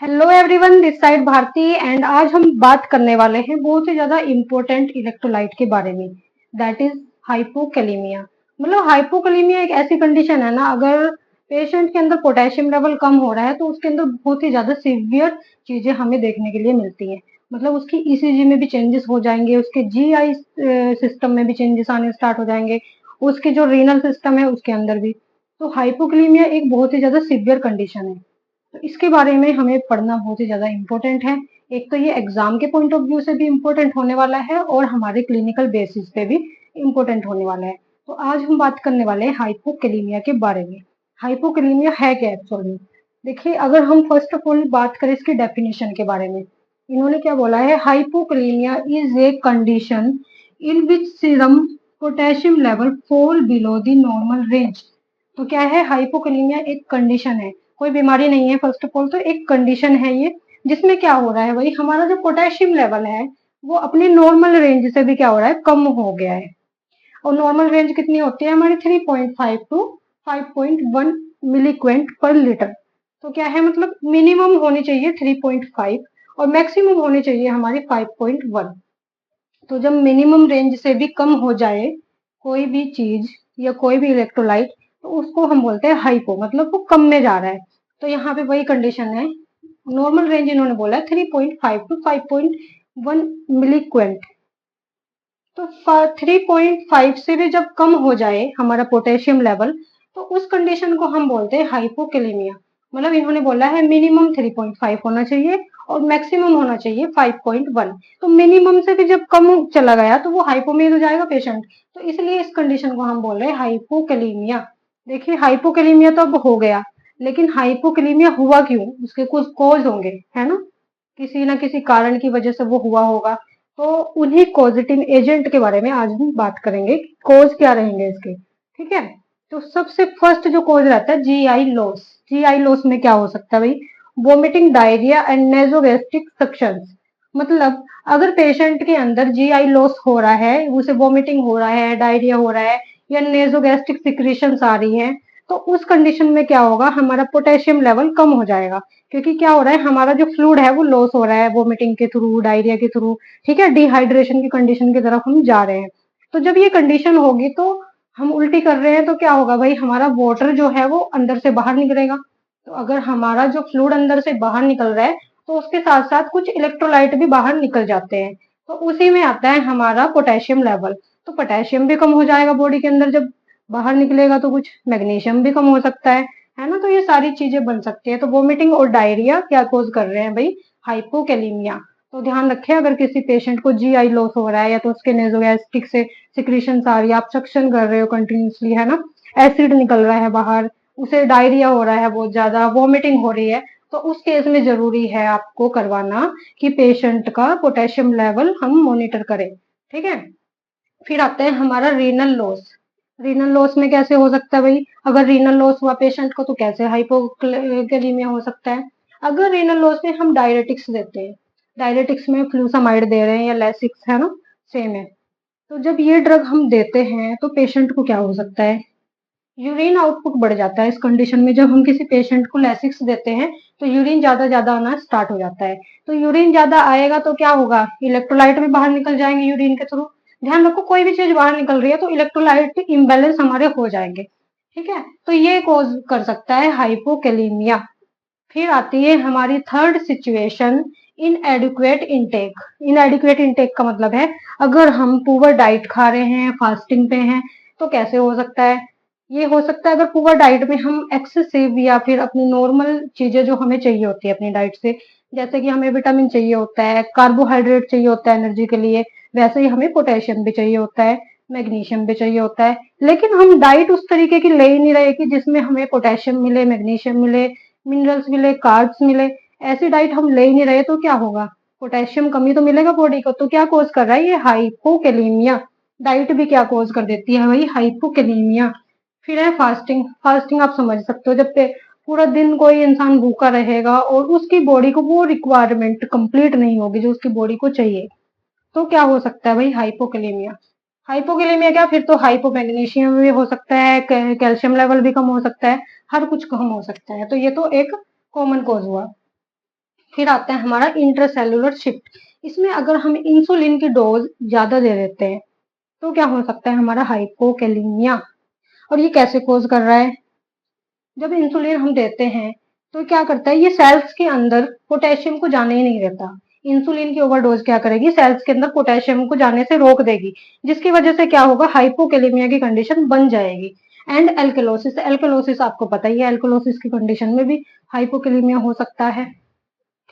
Hello everyone, this side Bharti and आज हम बात करने वाले हैं बहुत ही ज्यादा इम्पोर्टेंट इलेक्ट्रोलाइट के बारे में। That is hypokalemia. मतलब हाइपोकैलेमिया एक ऐसी कंडीशन है ना, अगर पेशेंट के अंदर पोटेशियम लेवल कम हो रहा है तो उसके अंदर बहुत ही ज्यादा सीवियर चीजें हमें देखने के लिए मिलती हैं। मतलब उसकी ईसीजी में भी चेंजेस हो जाएंगे, उसके जीआई सिस्टम में भी चेंजेस आने स्टार्ट हो जाएंगे, उसके जो रीनल सिस्टम है उसके अंदर भी। तो हाइपोकैलेमिया एक बहुत ही ज्यादा सीवियर कंडीशन है, तो इसके बारे में हमें पढ़ना बहुत ही ज्यादा इम्पोर्टेंट है। एक तो ये एग्जाम के पॉइंट ऑफ व्यू से भी इम्पोर्टेंट होने वाला है और हमारे क्लिनिकल बेसिस पे भी इम्पोर्टेंट होने वाला है। तो आज हम बात करने वाले हैं हाइपोकैलेमिया के बारे में। हाइपोकैलेमिया है क्या एक्चुअली? देखिए, अगर हम फर्स्ट ऑफ ऑल बात करें इसकी डेफिनेशन के बारे में, इन्होंने क्या बोला है, hypokalemia is a condition in which serum potassium level fall below the normal range. तो क्या है, हाइपोकैलेमिया एक कंडीशन है, कोई बीमारी नहीं है। फर्स्ट ऑफ ऑल तो एक कंडीशन है ये, जिसमें क्या हो रहा है भाई, हमारा जो पोटेशियम लेवल है वो अपने नॉर्मल रेंज से भी क्या हो रहा है, कम हो गया है। और नॉर्मल रेंज कितनी होती है हमारी, 3.5 टू 5.1 मिलीक्वेंट पर लीटर। तो क्या है, मतलब मिनिमम होनी चाहिए 3.5 और मैक्सिमम होनी चाहिए हमारी 5.1। तो जब मिनिमम रेंज से भी कम हो जाए कोई भी चीज या कोई भी इलेक्ट्रोलाइट, तो उसको हम बोलते हैं हाइपो, मतलब वो कम में जा रहा है। तो यहाँ पे वही कंडीशन है, नॉर्मल रेंज इन्होंने बोला है 3.5 टू 5.1 मिलीक्वेंट। तो 3.5 से भी जब कम हो जाए हमारा पोटेशियम लेवल, तो उस कंडीशन को हम बोलते हैं हाइपोकैलेमिया। मतलब इन्होंने बोला है मिनिमम 3.5 होना चाहिए और मैक्सिमम होना चाहिए 5.1। तो मिनिमम से भी जब कम चला गया तो वो हाइपो में हो जाएगा पेशेंट। तो इसलिए इस कंडीशन को हम बोल रहे हैं हाइपोकैलेमिया। देखिए, हाइपोकैलेमिया तो अब हो गया, लेकिन हाइपोकैलेमिया हुआ क्यों, उसके कुछ कॉज होंगे, है ना। किसी ना किसी कारण की वजह से वो हुआ होगा। तो उन्हीं कॉजेटिव एजेंट के बारे में आज हम बात करेंगे, कॉज क्या रहेंगे इसके। ठीक है। तो सबसे फर्स्ट जो कॉज रहता है जीआई लॉस। जीआई लॉस में क्या हो सकता है भाई, वोमिटिंग, डायरिया एंड नेजोगैस्ट्रिक सक्शंस। मतलब अगर पेशेंट के अंदर जीआई लॉस हो रहा है, उसे वोमिटिंग हो रहा है, डायरिया हो रहा है या नेजोगैस्ट्रिक सिक्रीशंस आ रही है, तो उस कंडीशन में क्या होगा, हमारा पोटेशियम लेवल कम हो जाएगा। क्योंकि क्या हो रहा है, हमारा जो फ्लूइड है वो लॉस हो रहा है वोमिटिंग के थ्रू, डायरिया के थ्रू। ठीक है, डिहाइड्रेशन की कंडीशन की तरफ हम जा रहे हैं। तो जब ये कंडीशन होगी तो हम उल्टी कर रहे हैं, तो क्या होगा भाई, हमारा वाटर जो है वो अंदर से बाहर निकलेगा। तो अगर हमारा जो फ्लूइड अंदर से बाहर निकल रहा है, तो उसके साथ साथ कुछ इलेक्ट्रोलाइट भी बाहर निकल जाते हैं। तो उसी में आता है हमारा पोटेशियम लेवल। तो पोटेशियम भी कम हो जाएगा बॉडी के अंदर, जब बाहर निकलेगा तो कुछ मैग्नीशियम भी कम हो सकता है ना। तो ये सारी चीजें बन सकती है। तो वोमिटिंग और डायरिया क्या कोज कर रहे हैं भाई, हाइपोकैलेमिया। तो ध्यान रखें, अगर किसी पेशेंट को जीआई लॉस हो रहा है या तो उसके नेजोगैस्ट्रिक से सिक्रीशन आ रही है, आप सक्शन कर रहे हो कंटिन्यूसली, है ना, एसिड निकल रहा है बाहर, उसे डायरिया हो रहा है, बहुत ज्यादा वॉमिटिंग हो रही है, तो उस केस में जरूरी है आपको करवाना कि पेशेंट का पोटेशियम लेवल हम मॉनिटर करें। ठीक है। फिर आता है हमारा रीनल लॉस। रीनल लॉस में कैसे हो सकता है भाई, अगर रीनल लॉस हुआ पेशेंट को तो कैसे हाइपोकैलेमिया हो सकता है। अगर रीनल लॉस में हम डायरेटिक्स देते हैं, डायरेटिक्स में फ्लूसामाइड दे रहे हैं या लेसिक्स, है ना, सेम है। तो जब ये ड्रग हम देते हैं तो पेशेंट को क्या हो सकता है, यूरिन आउटपुट बढ़ जाता है। इस कंडीशन में जब हम किसी पेशेंट को लेसिक्स देते हैं तो यूरिन ज्यादा ज्यादा आना स्टार्ट हो जाता है। तो यूरिन ज्यादा आएगा तो क्या होगा, इलेक्ट्रोलाइट भी बाहर निकल जाएंगे यूरिन के थ्रू। ध्यान रखो, कोई भी चीज बाहर निकल रही है तो इलेक्ट्रोलाइट इम्बेलेंस हमारे हो जाएंगे। ठीक है। तो ये कोज कर सकता है हाइपोकैलेमिया। फिर आती है हमारी थर्ड सिचुएशन, इनएडिक्वेट इंटेक। इनएडिक्वेट इंटेक का मतलब है, अगर हम पुअर डाइट खा रहे हैं, फास्टिंग पे हैं, तो कैसे हो सकता है। ये हो सकता है अगर पुअर डाइट में हम एक्सेसिव या फिर अपनी नॉर्मल चीजें जो हमें चाहिए होती है अपनी डाइट से, जैसे कि हमें विटामिन चाहिए होता है, कार्बोहाइड्रेट चाहिए होता है एनर्जी के लिए, वैसे ही हमें पोटेशियम भी चाहिए होता है, मैग्नीशियम भी चाहिए होता है। लेकिन हम डाइट उस तरीके की ले ही नहीं रहे कि जिसमें हमें पोटेशियम मिले, मैग्नीशियम मिले, मिनरल्स मिले, कार्ब्स मिले। ऐसी डाइट हम ले ही नहीं रहे तो क्या होगा, पोटेशियम कमी तो मिलेगा बॉडी को। तो क्या कोज कर रहा है ये, हाइपोकैलेमिया। डाइट भी क्या कोज कर देती है भाई, हाइपोकैलेमिया। फिर है फास्टिंग। फास्टिंग आप समझ सकते हो, जब पे पूरा दिन कोई इंसान भूखा रहेगा और उसकी बॉडी को वो रिक्वायरमेंट कंप्लीट नहीं होगी जो उसकी बॉडी को चाहिए, तो क्या हो सकता है भाई, हाइपोकैलेमिया। हाइपोकैलेमिया क्या, फिर तो हाइपोमैग्नीशियम भी हो सकता है, कैल्शियम लेवल भी कम हो सकता है, हर कुछ कम हो सकता है। तो ये तो एक कॉमन कॉज हुआ। फिर आता है हमारा इंट्रासेलुलर शिफ्ट। इसमें अगर हम इंसुलिन की डोज ज्यादा दे देते हैं तो क्या हो सकता है, हमारा हाइपोकैलिमिया। और ये कैसे कोज कर रहा है, जब इंसुलिन हम देते हैं तो क्या करता है, ये सेल्स के अंदर पोटेशियम को जाने ही नहीं देता। इंसुलिन की ओवरडोज क्या करेगी, सेल्स के अंदर पोटेशियम को जाने से रोक देगी, जिसकी वजह से क्या होगा, हाइपोकैलिमिया की कंडीशन बन जाएगी। एंड एल्कलोसिस, एल्कलोसिस आपको पता ही है, एल्कलोसिस की कंडीशन में भी हाइपोकैलिमिया हो सकता है।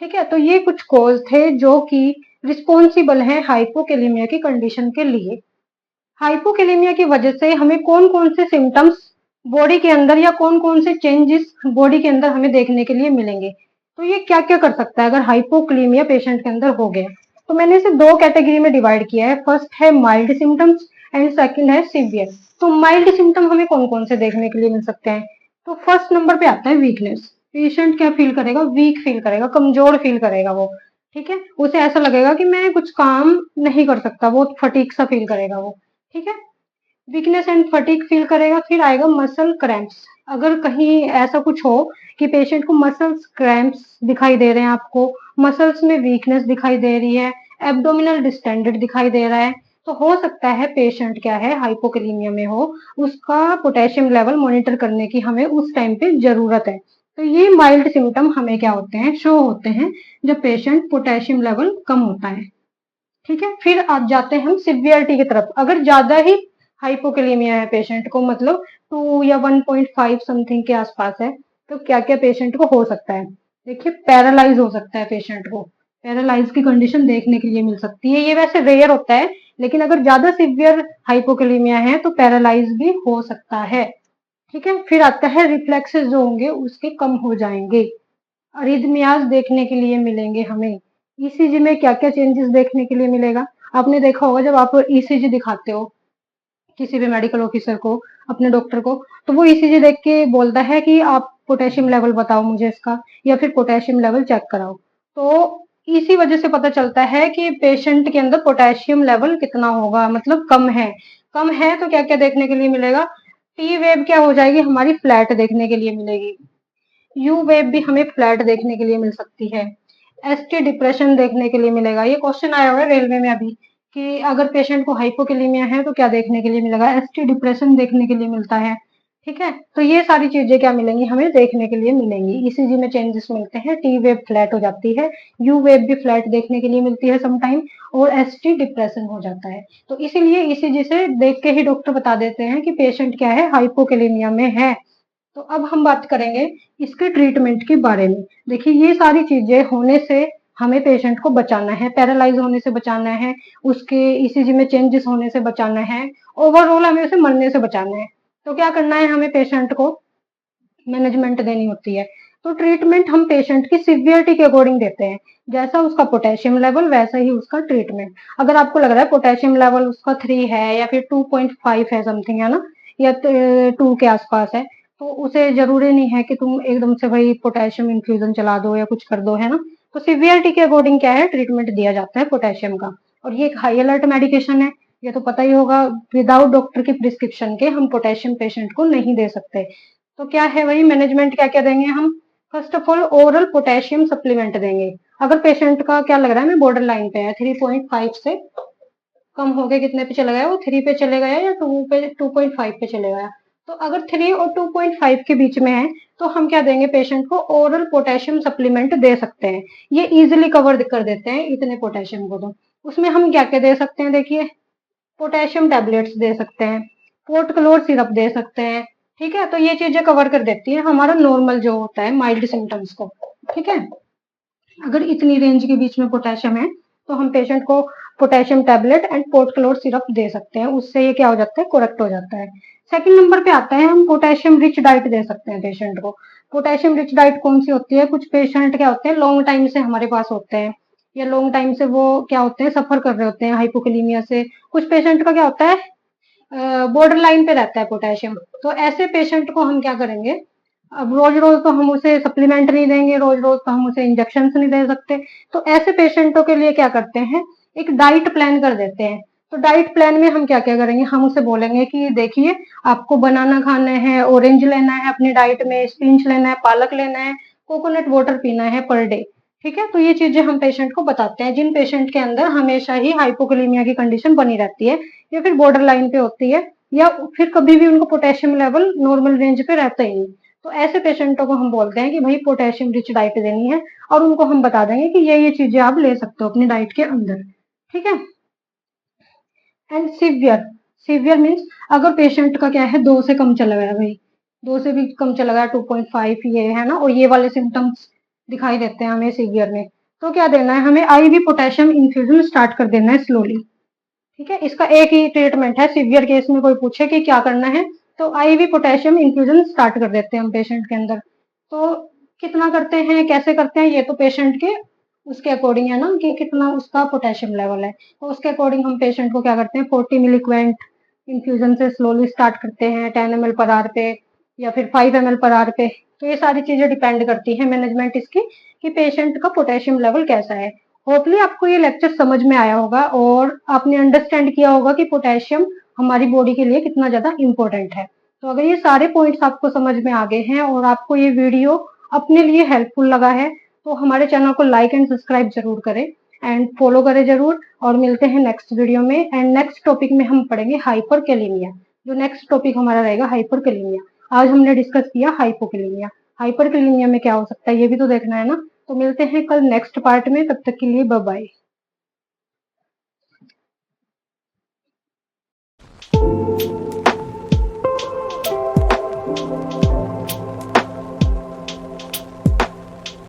ठीक है, तो ये कुछ कॉज थे जो कि रिस्पॉन्सिबल है हाइपोकैलिमिया की कंडीशन के लिए। हाइपोकैलिमिया की वजह से हमें कौन कौन से सिम्टम्स बॉडी के अंदर या कौन कौन से चेंजेस बॉडी के अंदर हमें देखने के लिए मिलेंगे, तो ये क्या क्या कर सकता है अगर हाइपोकैलिमिया पेशेंट के अंदर हो गया। तो मैंने इसे दो कैटेगरी में डिवाइड किया है, फर्स्ट है माइल्ड सिम्टम्स एंड सेकंड है सीवियर। तो माइल्ड सिम्टम हमें कौन कौन से देखने के लिए मिल सकते हैं, तो फर्स्ट नंबर पे आता है वीकनेस। पेशेंट क्या फील करेगा, वीक फील करेगा, कमजोर फील करेगा वो। ठीक है, उसे ऐसा लगेगा कि मैं कुछ काम नहीं कर सकता, बहुत फटीग सा फील करेगा वो। ठीक है, वीकनेस एंड फटीग फील करेगा। फिर आएगा मसल क्रैम्प्स। अगर कहीं ऐसा कुछ हो कि पेशेंट को मसल्स क्रैम्प्स दिखाई दे रहे हैं, आपको मसल्स में वीकनेस दिखाई दे रही है, एब्डोमिनल डिस्टेंडेड दिखाई दे रहा है, तो हो सकता है पेशेंट क्या है, हाइपोकैलिमिया में हो। उसका पोटेशियम लेवल मॉनिटर करने की हमें उस टाइम पे जरूरत है। तो ये माइल्ड सिम्टम हमें क्या होते हैं, शो होते हैं जब पेशेंट पोटेशियम लेवल कम होता है। ठीक है, फिर आप जाते हैं हम सिवियरिटी की तरफ। अगर ज्यादा ही हाइपोकैलिमिया है पेशेंट को, मतलब 2 या 1.5 समथिंग के आसपास है, तो क्या क्या पेशेंट को हो सकता है। देखिए, पैरालाइज हो सकता है पेशेंट को, पैरालाइज की कंडीशन देखने के लिए मिल सकती है। ये वैसे रेयर होता है, लेकिन अगर ज्यादा सिवियर हाइपोकैलिमिया है तो पैरालाइज भी हो सकता है। ठीक है, फिर आता है रिफ्लेक्सेस जो होंगे उसके कम हो जाएंगे, अरिथमियाज देखने के लिए मिलेंगे हमें। ईसीजी में क्या क्या चेंजेस देखने के लिए मिलेगा, आपने देखा होगा जब आप ईसीजी दिखाते हो किसी भी मेडिकल ऑफिसर को, अपने डॉक्टर को, तो वो ईसीजी देख के बोलता है कि आप पोटेशियम लेवल बताओ मुझे इसका, या फिर पोटेशियम लेवल चेक कराओ। तो इसी वजह से पता चलता है कि पेशेंट के अंदर पोटेशियम लेवल कितना होगा, मतलब कम है। कम है तो क्या क्या देखने के लिए मिलेगा, टी वेव क्या हो जाएगी, हमारी फ्लैट देखने के लिए मिलेगी। यू वेव भी हमें फ्लैट देखने के लिए मिल सकती है। एसटी डिप्रेशन देखने के लिए मिलेगा। ये क्वेश्चन आया हुआ है रेलवे में अभी, कि अगर पेशेंट को हाइपोकैलिमिया है तो क्या देखने के लिए मिलेगा, एसटी डिप्रेशन देखने के लिए मिलता है। ठीक है, तो ये सारी चीजें क्या मिलेंगी, हमें देखने के लिए मिलेंगी। ईसीजी में चेंजेस मिलते हैं, टी वेव फ्लैट हो जाती है, यू वेव भी फ्लैट देखने के लिए मिलती है समटाइम, और एसटी डिप्रेशन हो जाता है। तो इसीलिए ईसीजी से देख के ही डॉक्टर बता देते हैं कि पेशेंट क्या है, हाइपोकैलिमिया में है। तो अब हम बात करेंगे इसके ट्रीटमेंट के बारे में। देखिए, ये सारी चीजें होने से हमें पेशेंट को बचाना है, पैरालाइज होने से बचाना है, उसके ईसीजी में चेंजेस होने से बचाना है, ओवरऑल हमें उसे मरने से बचाना है। तो क्या करना है, हमें पेशेंट को मैनेजमेंट देनी होती है। तो ट्रीटमेंट हम पेशेंट की सिवियरिटी के अकॉर्डिंग देते हैं, जैसा उसका पोटेशियम लेवल वैसा ही उसका ट्रीटमेंट। अगर आपको लग रहा है पोटेशियम लेवल उसका 3 है या फिर 2.5 है समथिंग, है ना, या 2 के आसपास है, तो उसे जरूरी नहीं है कि तुम एकदम से भाई पोटेशियम इन्फ्यूजन चला दो या कुछ कर दो, है ना। तो सिवियरिटी के अकॉर्डिंग क्या है, ट्रीटमेंट दिया जाता है पोटेशियम का। और ये एक हाई अलर्ट मेडिकेशन है, ये तो पता ही होगा, विदाउट डॉक्टर की प्रिस्क्रिप्शन के हम पोटेशियम पेशेंट को नहीं दे सकते। तो क्या है वही मैनेजमेंट, क्या क्या देंगे हम, first of all oral potassium supplement देंगे। अगर पेशेंट का क्या लग रहा है हमें बॉर्डर लाइन पे है, 3.5 से कम हो गए, कितने पे चला गया वो, 3 पे चले गया या 2 पे, 2.5 पे चले गया। तो अगर 3 और 2.5 के बीच में है तो हम क्या देंगे, पेशेंट को ओरल पोटेशियम सप्लीमेंट दे सकते हैं। ये इजिली कवर कर देते हैं इतने पोटेशियम को। तो उसमें हम क्या क्या दे सकते हैं, देखिए, पोटेशियम टैबलेट्स दे सकते हैं, पोर्ट क्लोर सिरप दे सकते हैं। ठीक है, तो ये चीजें कवर कर देती है हमारा नॉर्मल जो होता है माइल्ड सिम्टम्स को। ठीक है, अगर इतनी रेंज के बीच में पोटेशियम है तो हम पेशेंट को potassium tablet and Potklor syrup दे सकते हैं, उससे ये क्या हो जाता है, करेक्ट हो जाता है। सेकंड नंबर पे आता है, हम पोटेशियम रिच डाइट दे सकते हैं पेशेंट को। पोटेशियम रिच डाइट कौन सी होती है, कुछ पेशेंट क्या होते हैं लॉन्ग टाइम से हमारे पास होते हैं, या लॉन्ग टाइम से वो क्या होते हैं, सफर कर रहे होते हैं हाइपोकैलिमिया से। कुछ पेशेंट का क्या होता है, बॉर्डर लाइन पे रहता है पोटेशियम। तो ऐसे पेशेंट को हम क्या करेंगे, अब रोज रोज तो हम उसे सप्लीमेंट नहीं देंगे, रोज रोज तो हम उसे इंजेक्शन नहीं दे सकते। तो ऐसे पेशेंटों के लिए क्या करते हैं, एक डाइट प्लान कर देते हैं। तो डाइट प्लान में हम क्या क्या करेंगे, हम उसे बोलेंगे कि देखिए, आपको बनाना खाना है, ऑरेंज लेना है अपनी डाइट में, स्पिनच लेना है, पालक लेना है, कोकोनट वाटर पीना है पर डे। ठीक है, तो ये चीजें हम पेशेंट को बताते हैं जिन पेशेंट के अंदर हमेशा ही हाइपोकैलेमिया की कंडीशन बनी रहती है या फिर बॉर्डर लाइन पे होती है या फिर कभी भी उनको पोटेशियम लेवल नॉर्मल रेंज पे रहता ही नहीं। तो ऐसे पेशेंटों को हम बोलते हैं कि भाई पोटेशियम रिच डाइट देनी है और उनको हम बता देंगे कि ये चीजें आप ले सकते हो अपनी डाइट के अंदर। ठीक है। एंड सीवियर, सीवियर मीन्स अगर पेशेंट का क्या है 2 से कम चला गया भाई, 2 से भी कम चला गया 2.5 ये है ना, और ये वाले सिम्टम्स दिखाई देते हैं हमें सीवियर में, तो क्या देना है हमें आईवी पोटेशियम इन्फ्यूजन स्टार्ट कर देना है स्लोली। ठीक है, इसका एक ही ट्रीटमेंट है। सीवियर केस में कोई पूछे कि क्या करना है तो आईवी पोटेशियम इन्फ्यूजन स्टार्ट कर देते हैं हम पेशेंट के अंदर। तो कितना करते हैं कैसे करते हैं ये तो पेशेंट के उसके अकॉर्डिंग है ना कि कितना उसका पोटेशियम लेवल है, तो उसके अकॉर्डिंग हम पेशेंट को क्या करते हैं 40 मिलीक्वेंट इन्फ्यूजन से स्लोली स्टार्ट करते हैं 10 ml पर आवर पे या फिर 5 ml पर आवर पे। तो ये सारी चीजें डिपेंड करती है मैनेजमेंट इसकी कि पेशेंट का पोटेशियम लेवल कैसा है। होपली आपको ये लेक्चर समझ में आया होगा और आपने अंडरस्टैंड किया होगा कि पोटेशियम हमारी बॉडी के लिए कितना ज्यादा इंपॉर्टेंट है। तो अगर ये सारे पॉइंट्स आपको समझ में आ गए हैं और आपको ये वीडियो अपने लिए हेल्पफुल लगा है तो हमारे चैनल को लाइक एंड सब्सक्राइब जरूर करें एंड फॉलो करें जरूर। और मिलते हैं नेक्स्ट वीडियो में एंड नेक्स्ट टॉपिक में हम पढ़ेंगे हाइपरकैलेमिया। जो नेक्स्ट टॉपिक हमारा रहेगा हाइपरकैलेमिया। आज हमने डिस्कस किया हाइपोकैलेमिया, हाइपरकैलेमिया में क्या हो सकता है ये भी तो देखना है ना। तो मिलते हैं कल नेक्स्ट पार्ट में, तब तक के लिए बाय बाय।